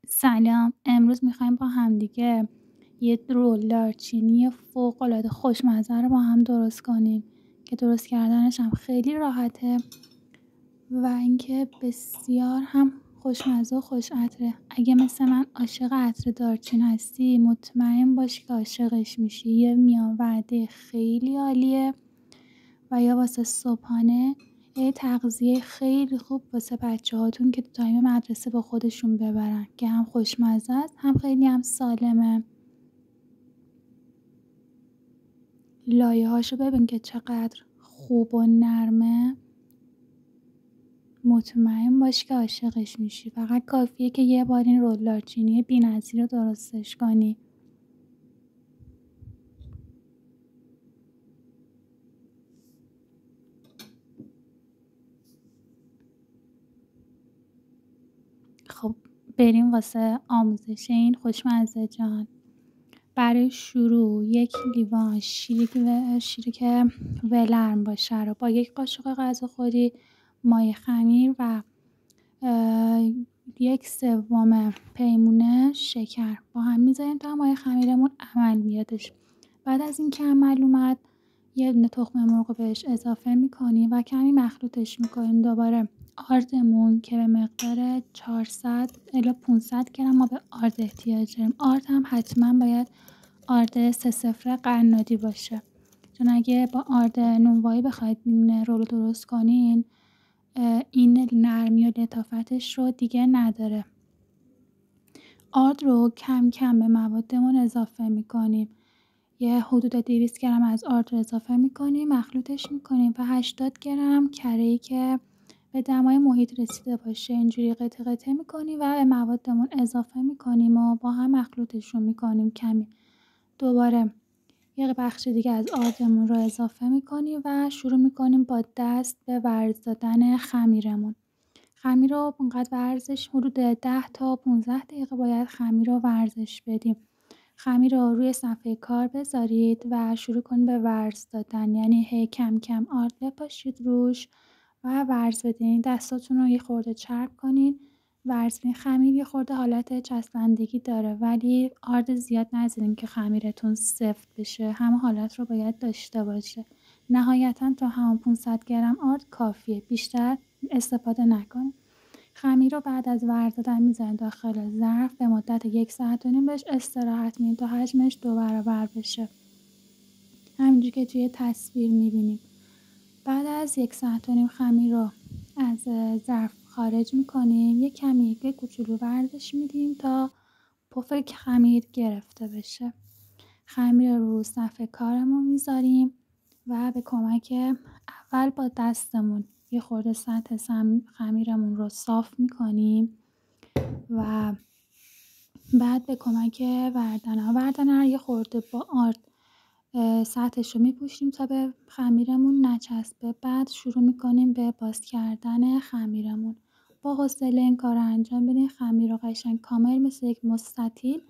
سلام، امروز میخوایم با همدیگه یه رول دارچینی فوق‌العاده خوشمزه رو با هم درست کنیم که درست کردنش هم خیلی راحته و اینکه بسیار هم خوشمزه و خوش عطره. اگه مثل من عاشق عطر دارچین هستی مطمئن باش که عاشقش میشی. یه میان وعده خیلی عالیه و یا واسه صبحانه یه تغذیه خیلی خوب واسه بچه‌هاتون که تو تایم مدرسه با خودشون ببرن که هم خوشمزه است هم خیلی هم سالمه. لایه‌هاشو ببین که چقدر خوب و نرمه. مطمئن باش که عاشقش میشی. فقط کافیه که یه بار این رول دارچینی بی‌نظیر رو درستش کنی. خب بریم واسه آموزش این خوشمزه جان. برای شروع یک لیوان شیری که ولرم باشه رو با یک قاشق غذاخوری مای خمیر و 1/3 پیمونه شکر با هم میذاریم تا مای خمیرمون عمل بیادش. بعد از این که عمل اومد یه دونه تخم مرغ رو بهش اضافه میکنیم و کمی مخلوطش میکنیم. دوباره آردمون که به مقدار 400 الی 500 گرم ما به آرد احتیاج داریم. آرد هم حتما باید آرد 3-0 قنادی باشه، چون اگه با آرد نونوایی بخواید این رولو درست کنین این نرمی و لطافتش رو دیگه نداره. آرد رو کم کم به موادمون اضافه میکنیم. یه حدود 200 گرم از آرد رو اضافه میکنیم، مخلوطش میکنیم و 80 گرم کره‌ای که به دمای محیط رسیده باشه اینجوری قطعه قطعه میکنیم و به موادمون اضافه میکنیم و با هم مخلوطشون میکنیم. کمی دوباره یه بخش دیگه از آردمون رو اضافه میکنیم و شروع میکنیم با دست به ورز دادن خمیرمون. خمیر رو اونقدر ورزش حدود 10 تا 15 دقیقه باید خمیر رو ورزش بدیم. خمیر رو روی صفحه کار بذارید و شروع کنید به ورز دادن، یعنی هی کم کم آرد بپاشید روش و ورز بدین. دستاتون رو یه خورده چرب کنین، ورز بدین. خمیر یه خورده حالت چسبندگی داره ولی آرد زیاد نذارین که خمیرتون سفت بشه، همه حالت رو باید داشته باشه. نهایتا تا همون 500 گرم آرد کافیه، بیشتر استفاده نکنید. خمیر رو بعد از ورز دادن می‌ذارین داخل ظرف، به مدت 1 ساعت و نیم بهش استراحت میدین تا حجمش 2 برابر بشه، همینجوری که توی تصویر می‌بینیم. بعد از 1 ساعت و نیم خمیر رو از ظرف خارج می‌کنیم، یه کمی کوچولو ورزش میدیم تا پف خمیر گرفته بشه. خمیر رو صفحه کارمون می‌ذاریم و به کمک اول با دستمون یه خورده سطح خمیرمون رو صاف می‌کنیم و بعد به کمک وردنه رو یه خورده با آرد سطحش رو میپوشیم تا به خمیرمون نچسبه. بعد شروع میکنیم به باز کردن خمیرمون. با حوصله این کار رو انجام بدین. خمیر رو قشنگ کامل مثل یک مستطیل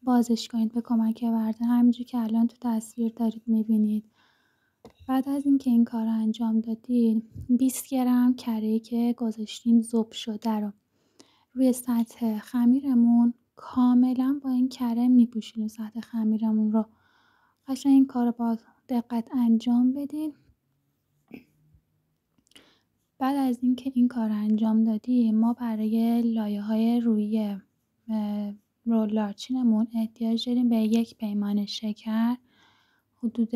بازش کنید به کمک وردن، همینجور که الان تو تصویر دارید میبینید. بعد از اینکه این کار رو انجام دادین 20 گرم کره‌ای که گذاشتین ذوب شده رو روی سطح خمیرمون کاملا با این کره میپوشونیم. سطح خمیرمون رو قشنگ این کار رو با دقت انجام بدین. بعد از اینکه این کار رو انجام دادیم ما برای لایه‌های روی رول دارچینمون احتیاج داریم به 1 پیمانه شکر، حدود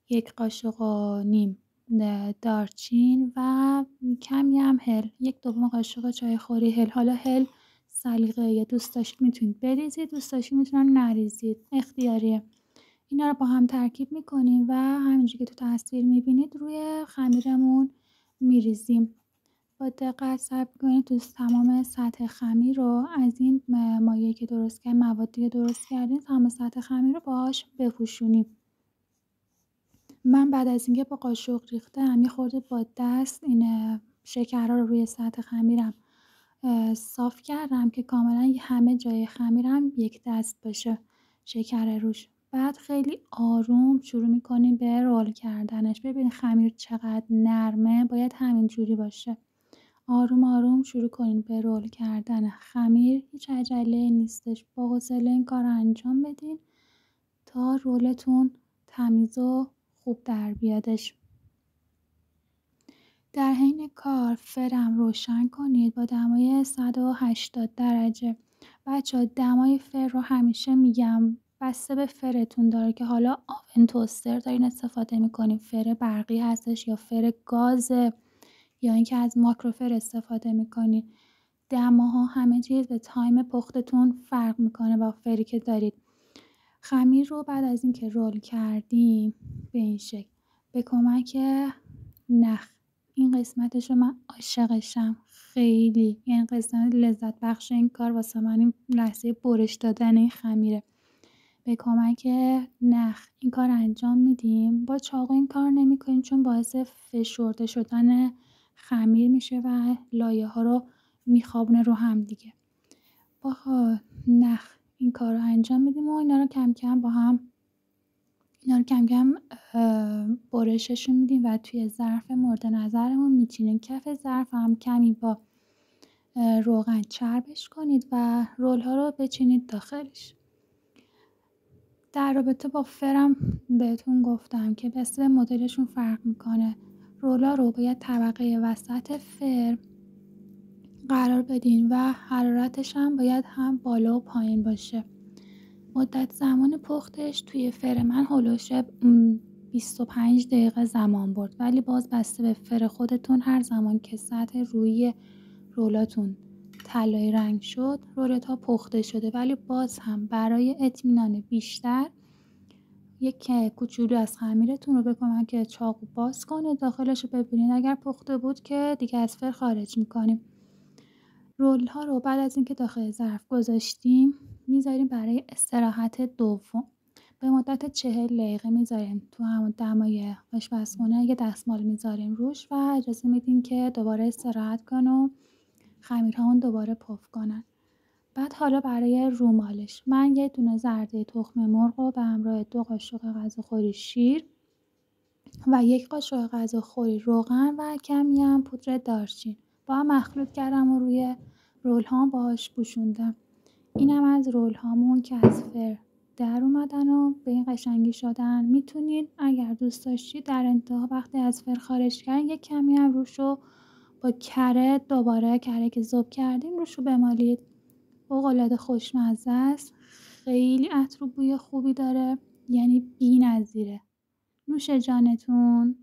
1 قاشق و نیم دارچین و کمی هم هل، 1/2 قاشق چایخوری هل. حالا هل سلیقه، یا دوست داشتید میتونید بریزید، دوست داشتید میتونید نریزید، اختیاریه. اینا رو با هم ترکیب میکنیم و همینجوری که تو تصویر میبینید روی خمیرمون میریزیم. با دقت سعی کنید تو تمام سطح خمیر رو از این مایعی که درست کردین، موادی که درست کردین، تمام سطح خمیر رو باهاش بپوشونیم. من بعد از اینکه با قاشق ریختم یه خورده با دست این شکرها رو روی سطح خمیرم صاف کردم که کاملا همه جای خمیرم یک دست باشه شکر روش. بعد خیلی آروم شروع میکنیم به رول کردنش. ببین خمیر چقدر نرمه، باید همین جوری باشه. آروم آروم شروع کنید به رول کردن خمیر. هیچ عجله نیستش، با حوصله این کار رو انجام بدین تا رولتون تمیز و خوب در بیادش. در حین کار فرم روشن کنید با دمای 180 درجه. بچه‌ها دمای فر رو همیشه میگم بسته به فرتون داره که حالا آون توستر دارین استفاده میکنین، فر برقی هستش یا فر گازه یا اینکه از ماکروفر استفاده میکنین. دماها همه چیز به تایم پختتون فرق میکنه با فری که دارید. خمیر رو بعد از اینکه رول کردیم به این شکل به کمک نخ، این قسمتش رو من عاشقشم خیلی، این قسمت لذت بخش این کار واسه من این لحظه برش دادن این خمیره. به کمک نخ این کار انجام میدیم. با چاقو این کار نمی کنیم چون باعث فشرده شدن خمیر میشه و لایه ها رو میخوابونه رو هم دیگه. با نخ این کار رو انجام میدیم و اینا رو کم کم با هم برششون میدیم و توی ظرف مورد نظرمون میچینیم. کف ظرف هم کمی با روغن چربش کنید و رول ها رو بچینید داخلش. در رابطه با فرم بهتون گفتم که بس به مدلشون فرق میکنه. رولا رو باید طبقه وسط فر قرار بدین و حرارتش هم باید هم بالا و پایین باشه. مدت زمان پختش توی فر من هلوش 25 دقیقه زمان برد، ولی باز بسته به فر خودتون هر زمان که سطح روی رولاتون طلایی رنگ شد رولتا پخته شده. ولی باز هم برای اطمینان بیشتر یک کوچولو از خمیرتون رو به کمک چاقو باز کنید، داخلش رو ببینید. اگر پخته بود که دیگه از فر خارج میکنیم. رول ها رو بعد از اینکه داخل ظرف گذاشتیم میذاریم برای استراحت دوم. به مدت 40 دقیقه میذاریم تو همون دمای آشپزخونه. یه دستمال میذاریم روش و اجازه میدیم که دوباره استراحت کنه و خمیرهامون دوباره پف کنن. بعد حالا برای رومالش من یه دونه زرده تخم مرغ رو به همراه 2 قاشق غذاخوری شیر و 1 قاشق غذاخوری روغن و کمی هم پودر دارچین با هم مخلوط کردم و روی رول هام باهاش پوشوندم. اینم از رول هامون که از فر در اومدن و به این قشنگی شدن. میتونید اگر دوست داشتید در انتها وقتی از فر خارج کردین یک کمی هم روشو با کره دوباره کره که ذوب کردیم روشو بمالید. فوق‌العاده خوشمزه است، خیلی عطر و بوی خوبی داره، یعنی بی‌نظیره. نوش جانتون.